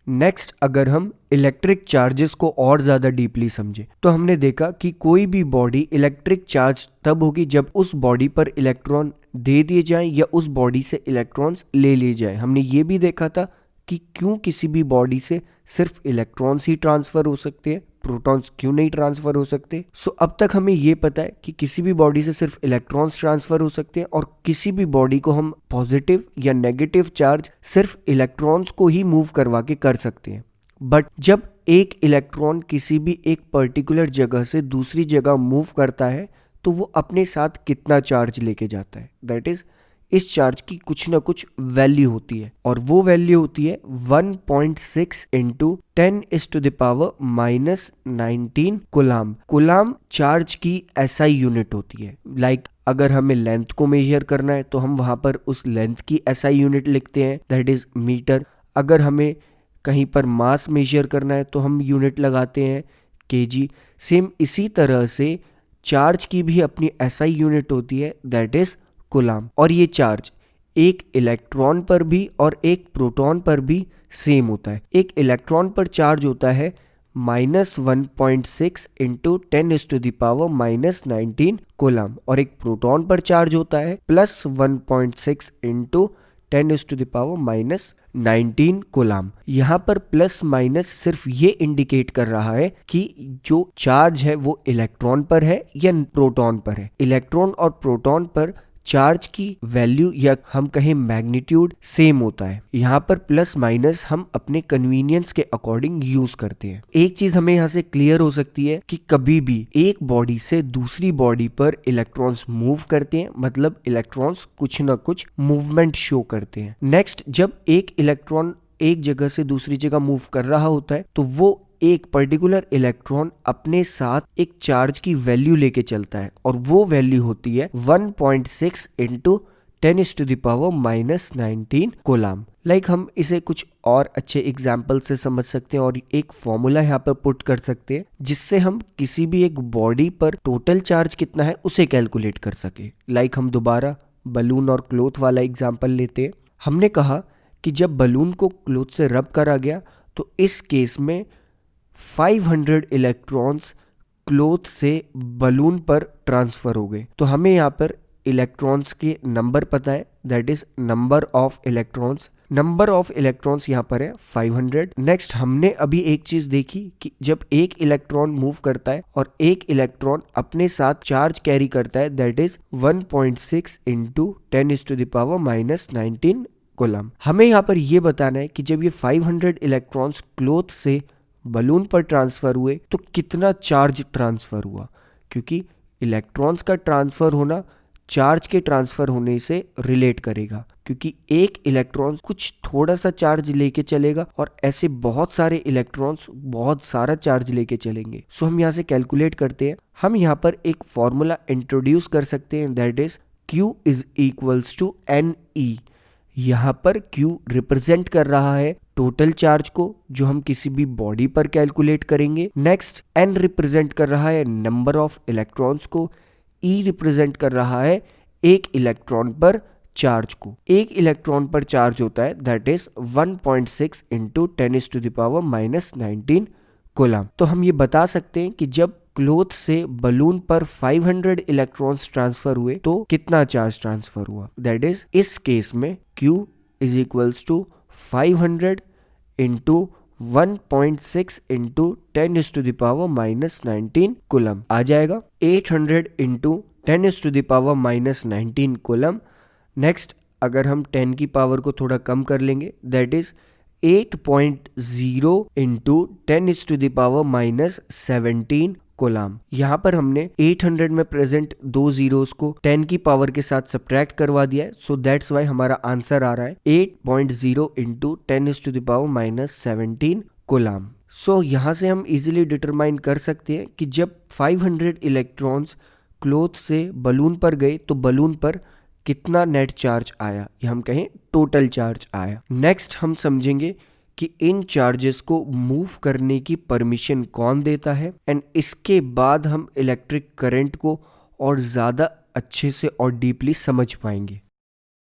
Next अगर हम electric charges को और ज़्यादा डीपली समझे तो हमने देखा कि कोई भी बॉडी इलेक्ट्रिक चार्ज तब होगी जब उस बॉडी पर इलेक्ट्रॉन दे दिए जाएं या उस बॉडी से इलेक्ट्रॉन्स ले लिए जाए। हमने ये भी देखा था कि क्यों किसी भी बॉडी से सिर्फ इलेक्ट्रॉन्स ही ट्रांसफर हो सकते हैं, प्रोटॉन्स क्यों नहीं ट्रांसफर हो सकते। सो अब तक हमें ये पता है कि किसी भी बॉडी से सिर्फ इलेक्ट्रॉन्स ट्रांसफर हो सकते हैं और किसी भी बॉडी को हम पॉजिटिव या नेगेटिव चार्ज सिर्फ इलेक्ट्रॉन्स को ही मूव करवा के कर सकते हैं। बट जब एक इलेक्ट्रॉन किसी भी एक पर्टिकुलर जगह से दूसरी जगह मूव करता है तो वो अपने साथ कितना चार्ज लेके जाता है, दैट इज इस चार्ज की कुछ ना कुछ वैल्यू होती है और वो वैल्यू होती है 1.6 इंटू 10⁻⁻19 कूलाम। कूलाम चार्ज की एसआई यूनिट होती है। लाइक अगर हमें लेंथ को मेजर करना है तो हम वहां पर उस लेंथ की एसआई यूनिट लिखते हैं, दैट इज मीटर। अगर हमें कहीं पर मास मेजर करना है तो हम यूनिट लगाते हैं केजी। सेम इसी तरह से चार्ज की भी अपनी एसआई यूनिट होती है, दैट इज कूलाम। और ये चार्ज एक इलेक्ट्रॉन पर भी और एक प्रोटॉन पर भी सेम होता है। एक इलेक्ट्रॉन पर चार्ज होता है -1.6 इंटू 10⁻⁻19 कूलाम और एक प्रोटॉन पर चार्ज होता है +1.6 इंटू 10⁻⁻19 कूलाम। यहाँ पर प्लस माइनस सिर्फ ये इंडिकेट कर रहा है कि जो चार्ज है वो इलेक्ट्रॉन पर है या प्रोटॉन पर है। इलेक्ट्रॉन और प्रोटॉन पर चार्ज की वैल्यू या हम कहें मैग्नीट्यूड सेम होता है। यहाँ पर प्लस माइनस हम अपने कन्वीनियंस के अकॉर्डिंग यूज करते हैं। एक चीज हमें यहाँ से क्लियर हो सकती है कि कभी भी एक बॉडी से दूसरी बॉडी पर इलेक्ट्रॉन्स मूव करते हैं, मतलब इलेक्ट्रॉन्स कुछ ना कुछ मूवमेंट शो करते हैं। नेक्स्ट, जब एक इलेक्ट्रॉन एक जगह से दूसरी जगह मूव कर रहा होता है तो वो एक पर्टिकुलर इलेक्ट्रॉन अपने साथ एक चार्ज की वैल्यू लेके चलता है और वो वैल्यू होती है 1.6 इंटू 10⁻⁻19 कूलाम। लाइक हम इसे कुछ और अच्छे एग्जाम्पल से समझ सकते हैं और एक फॉर्मूला यहाँ पर पुट कर सकते हैं जिससे हम किसी भी एक बॉडी पर टोटल चार्ज कितना है उसे कैलकुलेट कर सके। लाइक हम दोबारा बलून और क्लोथ वाला एग्जाम्पल लेते हैं। हमने कहा कि जब बलून को क्लोथ से रब करा गया तो इस केस में 500 इलेक्ट्रॉन्स क्लोथ से बलून पर ट्रांसफर हो गए। तो हमें यहाँ पर इलेक्ट्रॉन्स के नंबर पता है, that is number of electrons. Number of electrons यहाँ पर है 500। नेक्स्ट, हमने अभी एक चीज देखी कि जब एक इलेक्ट्रॉन मूव करता है और एक इलेक्ट्रॉन अपने साथ चार्ज कैरी करता है, दैट इज 1.6 इंटू 10⁻⁻19 कूलाम। हमें यहाँ पर यह बताना है कि जब ये 500 इलेक्ट्रॉन्स क्लोथ से बलून पर ट्रांसफर हुए तो कितना चार्ज ट्रांसफर हुआ, क्योंकि इलेक्ट्रॉन्स का ट्रांसफर होना चार्ज के ट्रांसफर होने से रिलेट करेगा, क्योंकि एक इलेक्ट्रॉन कुछ थोड़ा सा चार्ज लेके चलेगा और ऐसे बहुत सारे इलेक्ट्रॉन्स बहुत सारा चार्ज लेके चलेंगे। सो हम यहाँ से कैलकुलेट करते हैं। हम यहाँ पर एक फॉर्मूला इंट्रोड्यूस कर सकते हैं, that is Q is equals to NE। यहाँ पर Q रिप्रेजेंट कर रहा है टोटल चार्ज को जो हम किसी भी बॉडी पर कैलकुलेट करेंगे। नेक्स्ट, N रिप्रेजेंट कर रहा है नंबर ऑफ इलेक्ट्रॉन्स को। E रिप्रेजेंट कर रहा है एक इलेक्ट्रॉन पर चार्ज को। एक इलेक्ट्रॉन पर चार्ज होता है दैट इज 1.6 इंटू 10⁻⁻19 कूलाम। तो हम ये बता सकते हैं कि जब क्लोथ से बलून पर 500 इलेक्ट्रॉन्स ट्रांसफर हुए तो कितना चार्ज ट्रांसफर हुआ, दैट इज इस केस में Q is equals to 500 into 1.6 into 10⁻⁻19 coulomb आ जाएगा। 800 इंटू 10⁻⁻19 कूलम। नेक्स्ट, अगर हम 10 की पावर को थोड़ा कम कर लेंगे, दैट इज 8.0 इंटू 10⁻⁻17 कूलाम। यहाँ पर हमने 800 में प्रेजेंट दो जीरोस को 10 की पावर के साथ सब्ट्रैक्ट करवा दिया है, सो दैट्स वाई हमारा आंसर आ रहा है 8.0 इंटू 10⁻⁻17 कूलाम। सो यहाँ से हम इजीली डिटरमाइन कर सकते हैं कि जब 500 इलेक्ट्रॉन्स क्लोथ से बलून पर गए तो बलून पर कितना नेट चार्ज आया, या हम कहें टोटल चार्ज आया। नेक्स्ट हम समझेंगे कि इन चार्जेस को मूव करने की परमिशन कौन देता है, एंड इसके बाद हम इलेक्ट्रिक करंट को और ज़्यादा अच्छे से और डीपली समझ पाएंगे।